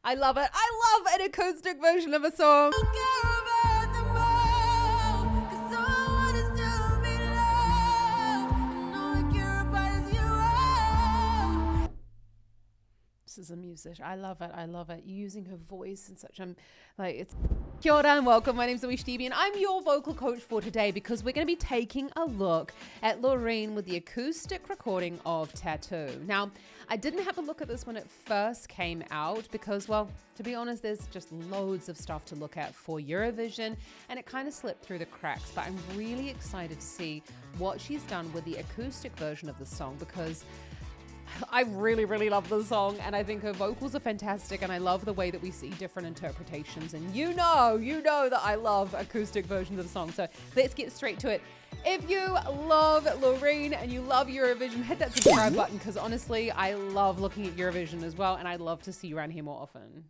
I love it. I love an acoustic version of a song. This is a musician. I love it. I love it. Using her voice in such a, like, it's... Kia ora and welcome. My name's Zoe Stibi and I'm your vocal coach for today because we're going to be taking a look at Loreen with the acoustic recording of Tattoo. Now, I didn't have a look at this when it first came out because, well, to be honest, there's just loads of stuff to look at for Eurovision and it kind of slipped through the cracks, but I'm really excited to see what she's done with the acoustic version of the song because I really, really love the song and I think her vocals are fantastic and I love the way that we see different interpretations and you know that I love acoustic versions of the song. So let's get straight to it. If you love Loreen and you love Eurovision, hit that subscribe button because honestly, I love looking at Eurovision as well and I'd love to see you around here more often.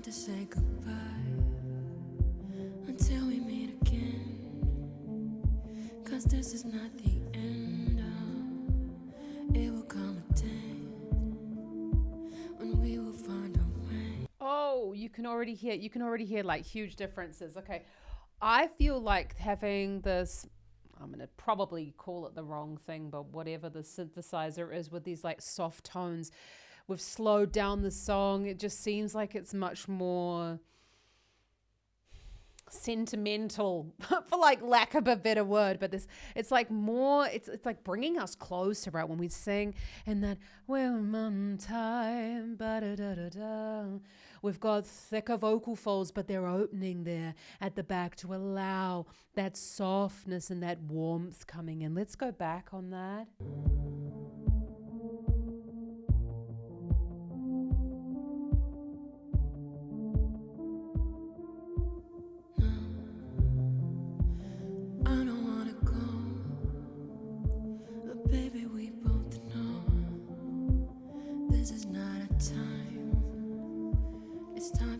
To say goodbye until we meet again, 'cause this is not the end. It will come a day when we will find a way. Oh, you can already hear like huge differences. Okay, I feel like having this, I'm gonna probably call it the wrong thing, but whatever the synthesizer is with these like soft tones, we've slowed down the song. It just seems like it's much more sentimental for like lack of a better word, but this, it's like more, it's like bringing us closer, right? When we sing in that, well, mum time, ba-da-da-da-da. We've got thicker vocal folds, but they're opening there at the back to allow that softness and that warmth coming in. Let's go back on that.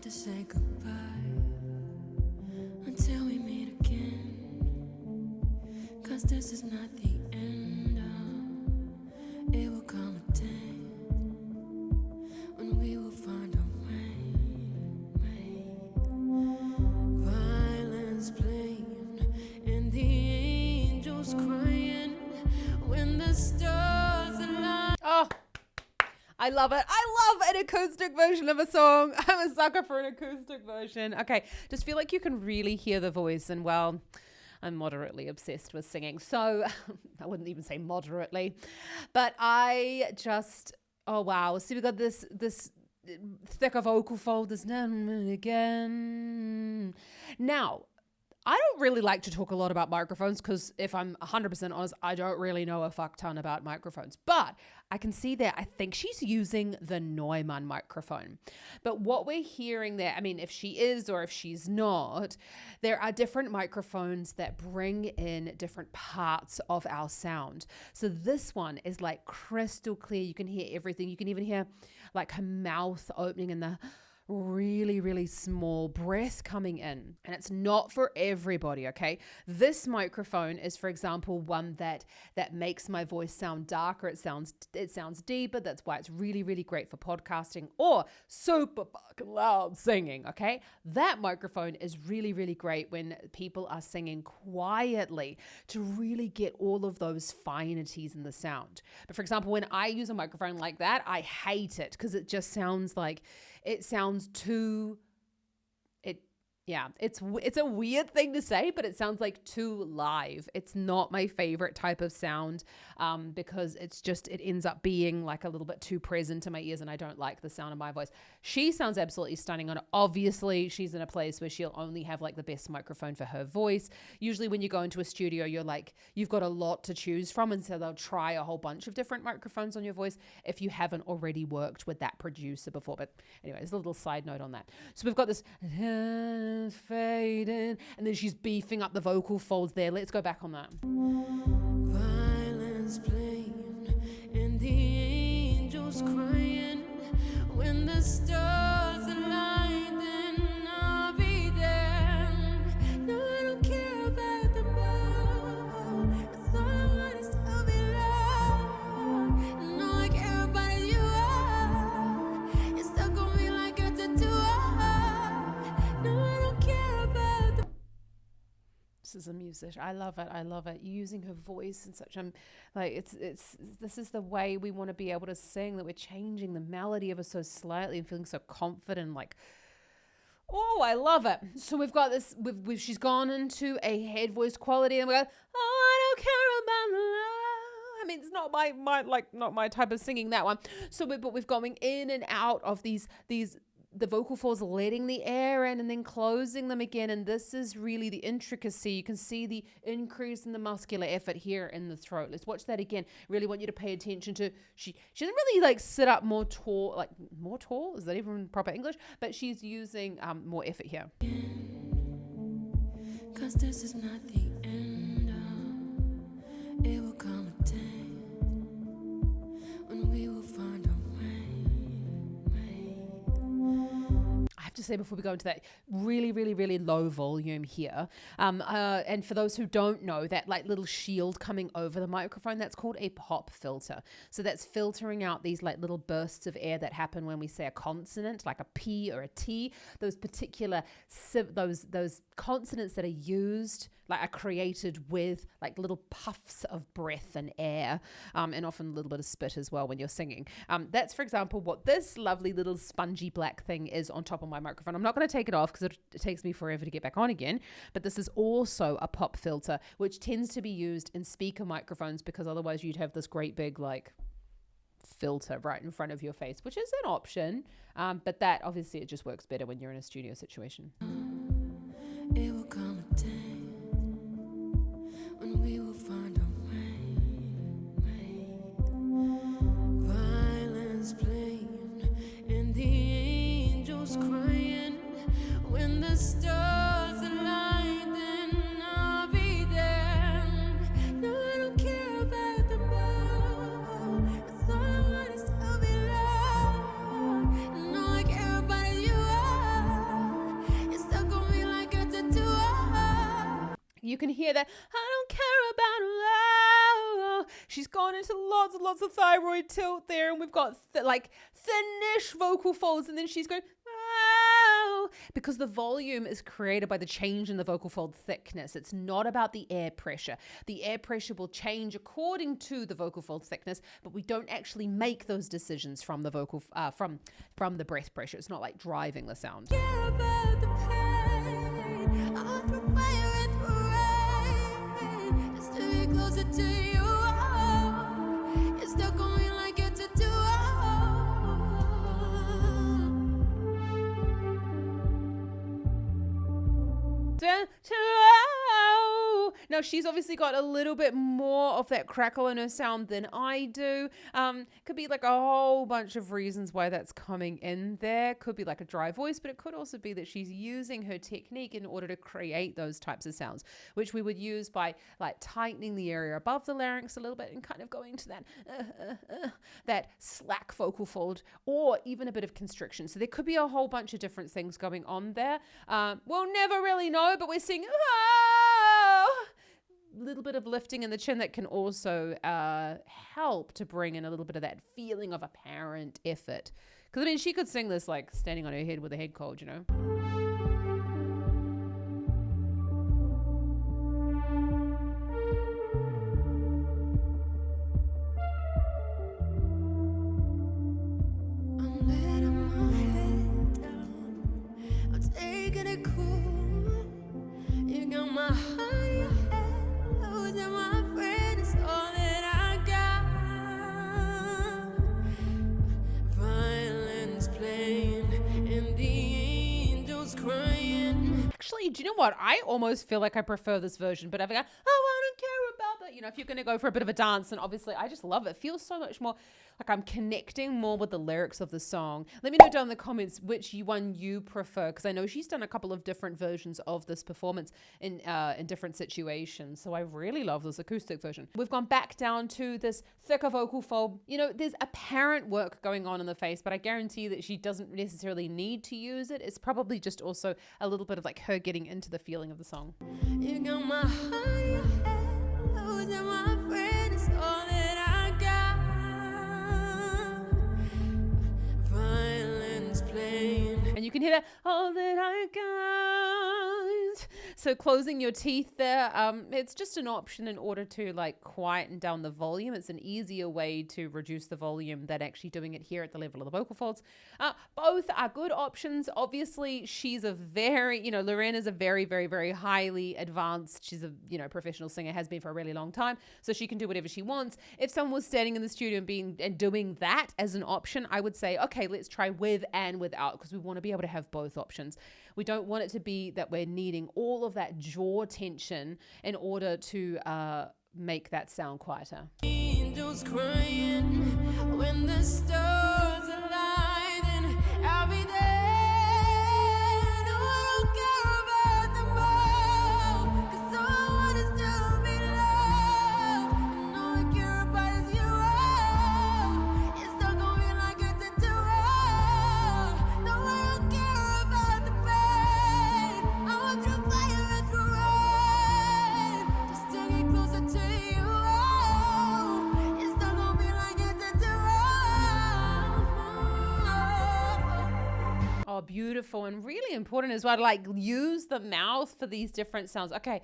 To say goodbye until we meet again, 'cause this is not the end. It will come a day when we will find a way. Violence playing and the angels crying when the stars align. Oh, I love it. I love an acoustic version of a song. I'm a sucker for an acoustic version. Okay, just feel like you can really hear the voice and well, I'm moderately obsessed with singing. So I wouldn't even say moderately, but I just, oh wow. See, we got this thicker vocal fold, this again. Now, I don't really like to talk a lot about microphones because if I'm 100% honest, I don't really know a fuck ton about microphones. But I can see there, I think she's using the Neumann microphone. But what we're hearing there, I mean, if she is or if she's not, there are different microphones that bring in different parts of our sound. So this one is like crystal clear. You can hear everything. You can even hear like her mouth opening and the really, really small breath coming in. And it's not for everybody, okay? This microphone is, for example, one that makes my voice sound darker. It sounds deeper. That's why it's really, really great for podcasting or super fucking loud singing, okay? That microphone is really, really great when people are singing quietly to really get all of those finities in the sound. But for example, when I use a microphone like that, I hate it because it just sounds like, it sounds too, Yeah, it's a weird thing to say, but it sounds like too live. It's not my favorite type of sound because it ends up being like a little bit too present to my ears, and I don't like the sound of my voice. She sounds absolutely stunning on it. Obviously, she's in a place where she'll only have like the best microphone for her voice. Usually when you go into a studio, you've got a lot to choose from, and so they'll try a whole bunch of different microphones on your voice if you haven't already worked with that producer before. But anyway, there's a little side note on that. So we've got this fading, and then she's beefing up the vocal folds there. Let's go back on that. Violence playing and the angels crying. When the stars align, then I'll be there. No, I don't care about the moon. That's all I want is to be loved. And all I care about is you are. You're stuck on me like a tattoo. No, I don't care about the. This is a musician. I love it. I love it. Using her voice in such this is the way we want to be able to sing, that we're changing the melody of it so slightly and feeling so confident, like, oh, I love it. So we've got this, she's gone into a head voice quality, and we go, oh, I don't care about love. I mean, it's not not my type of singing, that one. So we're going in and out of these the vocal folds, letting the air in and then closing them again. And this is really the intricacy. You can see the increase in the muscular effort here in the throat. Let's watch that again. Really want you to pay attention to, she doesn't really like sit up more tall, is that even proper English? But she's using more effort here. 'Cause this is not the end. It will come a day when we will find a way. I have to say before we go into that, really, really, really low volume here. And for those who don't know, that like little shield coming over the microphone, that's called a pop filter. So that's filtering out these like little bursts of air that happen when we say a consonant, like a P or a T. Those particular, those consonants that are used, like are created with like little puffs of breath and air, and often a little bit of spit as well when you're singing. That's, for example, what this lovely little spongy black thing is on top of my microphone. I'm not going to take it off because it takes me forever to get back on again, but this is also a pop filter, which tends to be used in speaker microphones because otherwise you'd have this great big like filter right in front of your face, which is an option, but that obviously it just works better when you're in a studio situation. It will come a day when we will find a way. Violence playing and the angels crying. When the stars align, then I'll be there. No, I don't care about the moon. That's all I want is to be loved. And all I care about is you are. You're stuck on me like a tattoo. You can hear that, I don't care about love. She's gone into lots and lots of thyroid tilt there, and we've got thinnish vocal folds, and then she's going, wow, because the volume is created by the change in the vocal fold thickness. It's not about the air pressure. The air pressure will change according to the vocal fold thickness, but we don't actually make those decisions from the vocal from the breath pressure. It's not like driving the sound. Care about the pain. I'll prepare it for rain. Just to get closer to you. You're stuck on me like a tattoo. Now she's obviously got a little bit more of that crackle in her sound than I do. Could be like a whole bunch of reasons why that's coming in there. Could be like a dry voice, but it could also be that she's using her technique in order to create those types of sounds, which we would use by like tightening the area above the larynx a little bit and kind of going to that slack vocal fold, or even a bit of constriction. So there could be a whole bunch of different things going on there. We'll never really know, but we're seeing a little bit of lifting in the chin that can also help to bring in a little bit of that feeling of apparent effort. Because I mean, she could sing this like standing on her head with a head cold, you know. I'm letting my head down. I'm taking it cool. Actually, do you know what? I almost feel like I prefer this version, but I don't care about that. You know, if you're going to go for a bit of a dance, and obviously I just love it. It feels so much more like I'm connecting more with the lyrics of the song. Let me know down in the comments which one you prefer, because I know she's done a couple of different versions of this performance in different situations. So I really love this acoustic version. We've gone back down to this thicker vocal fold. You know, there's apparent work going on in the face, but I guarantee that she doesn't necessarily need to use it. It's probably just also a little bit of like her getting into the feeling of the song. You got my heart, losing my friend is all that I got. Violence playing. And you can hear that, all that I got. So closing your teeth there, it's just an option in order to like quieten down the volume. It's an easier way to reduce the volume than actually doing it here at the level of the vocal folds. Both are good options. Obviously, she's a very, Loreen is a very, very, very highly advanced. She's a, professional singer, has been for a really long time. So she can do whatever she wants. If someone was standing in the studio and doing that as an option, I would say, okay, let's try with and without, because we want to be able to have both options. We don't want it to be that we're needing all of that jaw tension in order to make that sound quieter. Angels crying when the stars align, and I'll be there. No, I don't care about them all, 'cause all I want is to be loved, and all I care about is you. It's stuck on me like a tattoo. No, I don't care about the pain. I want you to fly and through rain, just to get closer to you. It's stuck on me like a tattoo. Oh, beautiful, and really important as well to like use the mouth for these different sounds. Okay,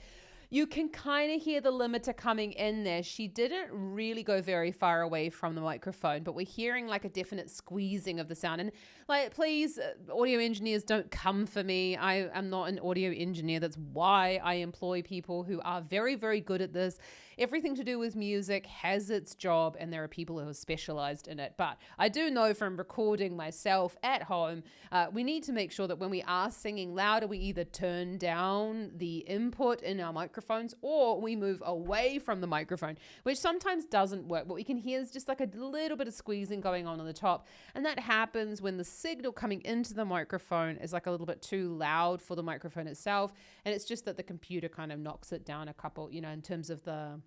you can kind of hear the limiter coming in there. She didn't really go very far away from the microphone, but we're hearing like a definite squeezing of the sound. And like, please, audio engineers, don't come for me. I am not an audio engineer. That's why I employ people who are very, very good at this. Everything to do with music has its job, and there are people who are specialized in it. But I do know from recording myself at home, we need to make sure that when we are singing louder, we either turn down the input in our microphones or we move away from the microphone, which sometimes doesn't work. What we can hear is just like a little bit of squeezing going on the top. And that happens when the signal coming into the microphone is like a little bit too loud for the microphone itself. And it's just that the computer kind of knocks it down a couple, in terms of the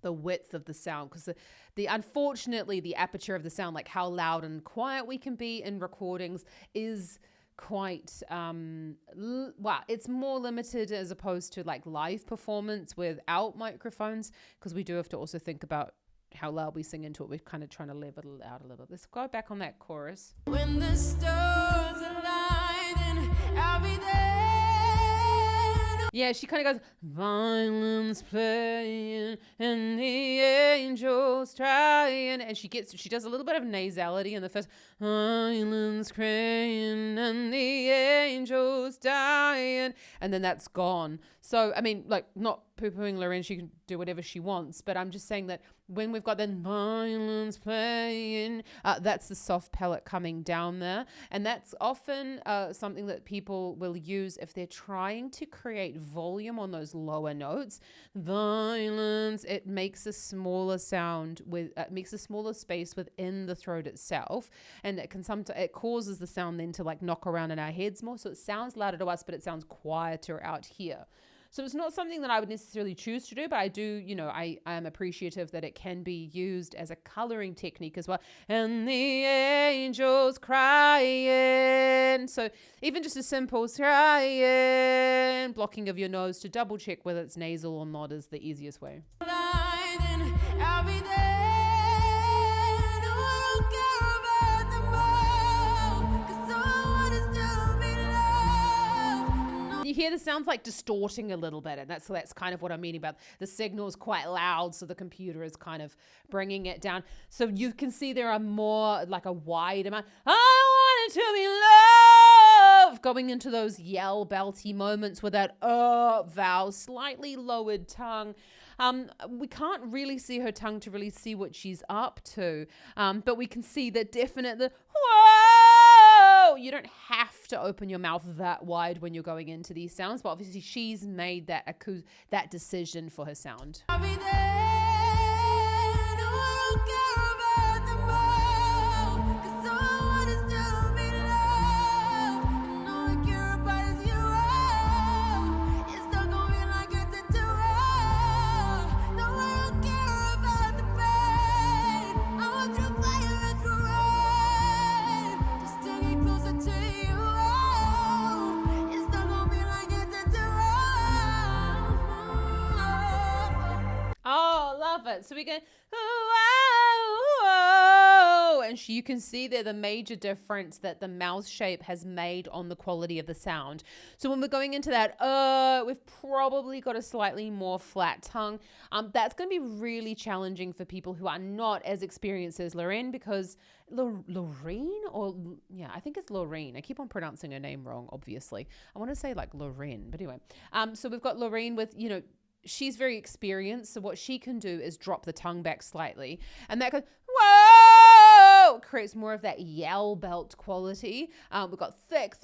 width of the sound, because unfortunately the aperture of the sound, like how loud and quiet we can be in recordings, is quite it's more limited as opposed to like live performance without microphones, because we do have to also think about how loud we sing into it. We're kind of trying to level it out a little bit. Let's go back on that chorus. When the stars align, then I'll be there. Yeah, she kind of goes, violence playing and the angels trying. And she does a little bit of nasality in the first, violence crying and the angels dying. And then that's gone. So, I mean, like, not poo-pooing Loreen, she can do whatever she wants, but I'm just saying that when we've got then violence playing, that's the soft palate coming down there. And that's often something that people will use if they're trying to create volume on those lower notes. Violence, it makes a smaller sound makes a smaller space within the throat itself. And it can it causes the sound then to like knock around in our heads more. So it sounds louder to us, but it sounds quieter out here. So it's not something that I would necessarily choose to do, but I do, I am appreciative that it can be used as a coloring technique as well. And the angels crying. So even just a simple crying, blocking of your nose to double check whether it's nasal or not is the easiest way. I'll be there. No, I don't care about them all, 'cause all I want is to be loved. You hear the sounds like distorting a little bit, and that's kind of what I'm meaning about the signal is quite loud, so the computer is kind of bringing it down. So you can see there are more, like a wide amount. I wanted to be loved, going into those yell belty moments with that vowel, slightly lowered tongue. We can't really see her tongue to really see what she's up to, but we can see the definite, whoa, you don't have to open your mouth that wide when you're going into these sounds, but obviously she's made that decision for her sound. I'll be there, no one care about the most, 'cause all I want is to be loved, and all I care about is you. You're stuck on me like a tattoo. No, I don't care about the pain. I want through fire and through rain, just to get closer to you. You're stuck on me like a tattoo. Oh, love it. So we go, oh, and you can see there the major difference that the mouth shape has made on the quality of the sound. So when we're going into that, we've probably got a slightly more flat tongue. That's going to be really challenging for people who are not as experienced as Loreen, because Loreen, or yeah, I think it's Loreen. I keep on pronouncing her name wrong, obviously. I want to say like Loreen, but anyway. So we've got Loreen with, she's very experienced. So what she can do is drop the tongue back slightly, and that goes, whoa, creates more of that yell belt quality. We've got thick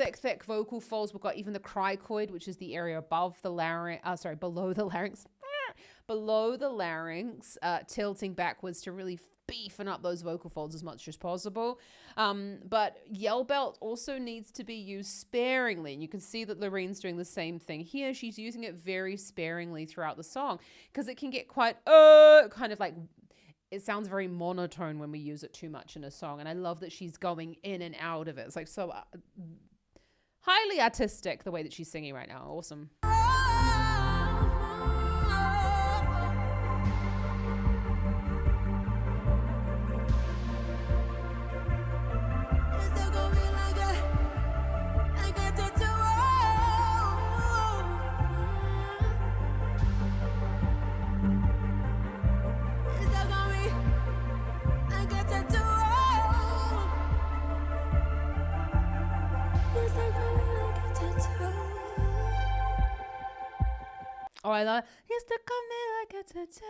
vocal folds. We've got even the cricoid, which is the area above the larynx, below the larynx. Below the larynx, tilting backwards to really beefing up those vocal folds as much as possible. But yell belt also needs to be used sparingly. And you can see that Loreen's doing the same thing here. She's using it very sparingly throughout the song, because it can get quite, kind of like, it sounds very monotone when we use it too much in a song. And I love that she's going in and out of it. It's like so highly artistic, the way that she's singing right now. Awesome. Oh, I love it. You stuck on me like a tattoo.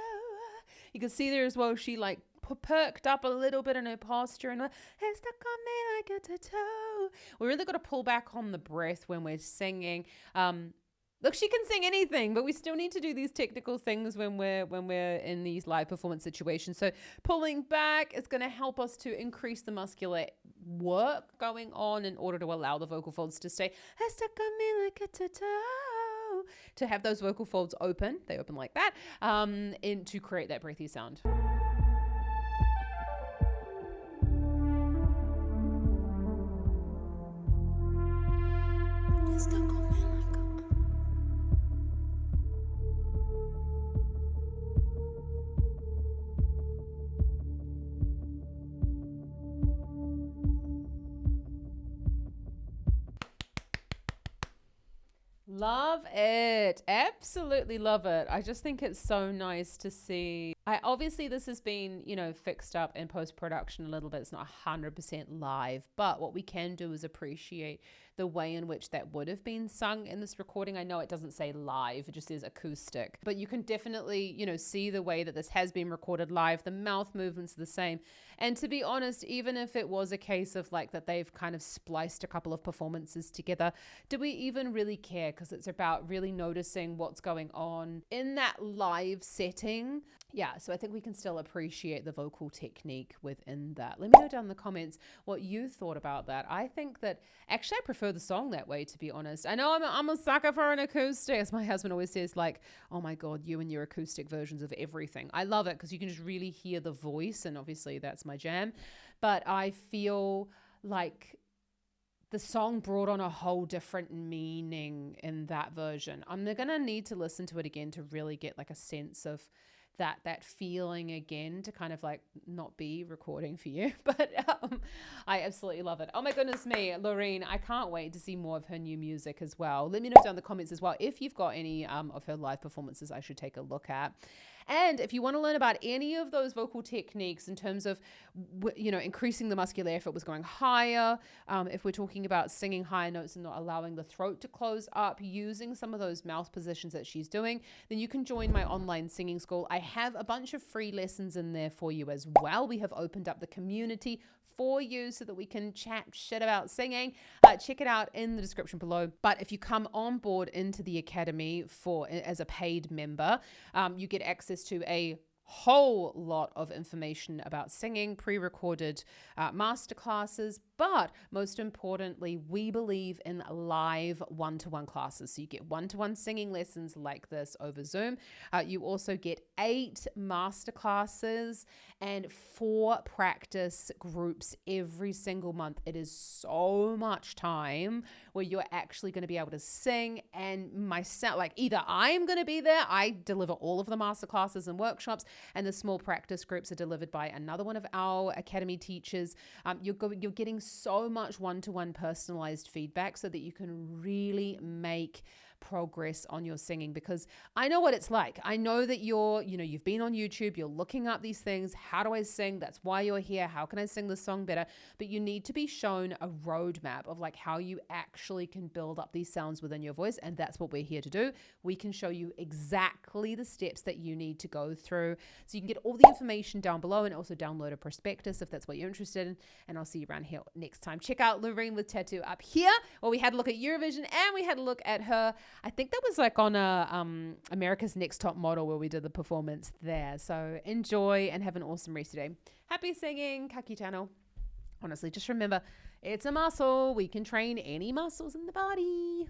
You can see there as well, she like perked up a little bit in her posture and it's stuck on me like a tattoo. We really got to pull back on the breath when we're singing. Look, she can sing anything, but we still need to do these technical things when we're in these live performance situations. So pulling back is going to help us to increase the muscular work going on in order to allow the vocal folds to stay stuck on me like a tattoo. To have those vocal folds open, they open like that, and to create that breathy sound. Love it. Absolutely love it. I just think it's so nice to see. Obviously this has been, fixed up in post-production a little bit. It's not 100% live, but what we can do is appreciate the way in which that would have been sung in this recording. I know it doesn't say live, it just says acoustic, but you can definitely, see the way that this has been recorded live. The mouth movements are the same. And to be honest, even if it was a case of like that they've kind of spliced a couple of performances together, do we even really care? Because it's about really noticing what's going on in that live setting. Yeah, so I think we can still appreciate the vocal technique within that. Let me know down in the comments what you thought about that. I think that actually I prefer the song that way, to be honest. I know I'm a sucker for an acoustic, as my husband always says, like, oh my God, you and your acoustic versions of everything. I love it because you can just really hear the voice, and obviously that's my jam. But I feel like the song brought on a whole different meaning in that version. I'm going to need to listen to it again to really get like a sense of that feeling again, to kind of like not be recording for you. But I absolutely love it. Oh my goodness me, Loreen, I can't wait to see more of her new music as well. Let me know down in the comments as well if you've got any of her live performances I should take a look at. And if you want to learn about any of those vocal techniques in terms of, increasing the muscular if it was going higher, if we're talking about singing higher notes and not allowing the throat to close up, using some of those mouth positions that she's doing, then you can join my online singing school. I have a bunch of free lessons in there for you as well. We have opened up the community for you so that we can chat shit about singing. Check it out in the description below. But if you come on board into the academy as a paid member, you get access to a whole lot of information about singing, pre-recorded masterclasses, but most importantly, we believe in live one-to-one classes. So you get one-to-one singing lessons like this over Zoom. You also get 8 masterclasses and 4 practice groups every single month. It is so much time where you're actually going to be able to sing, and myself, like either I'm going to be there, I deliver all of the masterclasses and workshops, and the small practice groups are delivered by another one of our academy teachers. You're getting so much one-to-one personalized feedback so that you can really make progress on your singing, because I know what it's like. I know that you've been on YouTube, you're looking up these things. How do I sing? That's why you're here. How can I sing the song better? But you need to be shown a roadmap of like how you actually can build up these sounds within your voice. And that's what we're here to do. We can show you exactly the steps that you need to go through. So you can get all the information down below, and also download a prospectus if that's what you're interested in. And I'll see you around here next time. Check out Loreen with Tattoo up here, where we had a look at Eurovision and we had a look at her, I think that was like on America's Next Top Model, where we did the performance there. So enjoy and have an awesome rest today. Happy singing, Kaki channel. Honestly, just remember, it's a muscle. We can train any muscles in the body.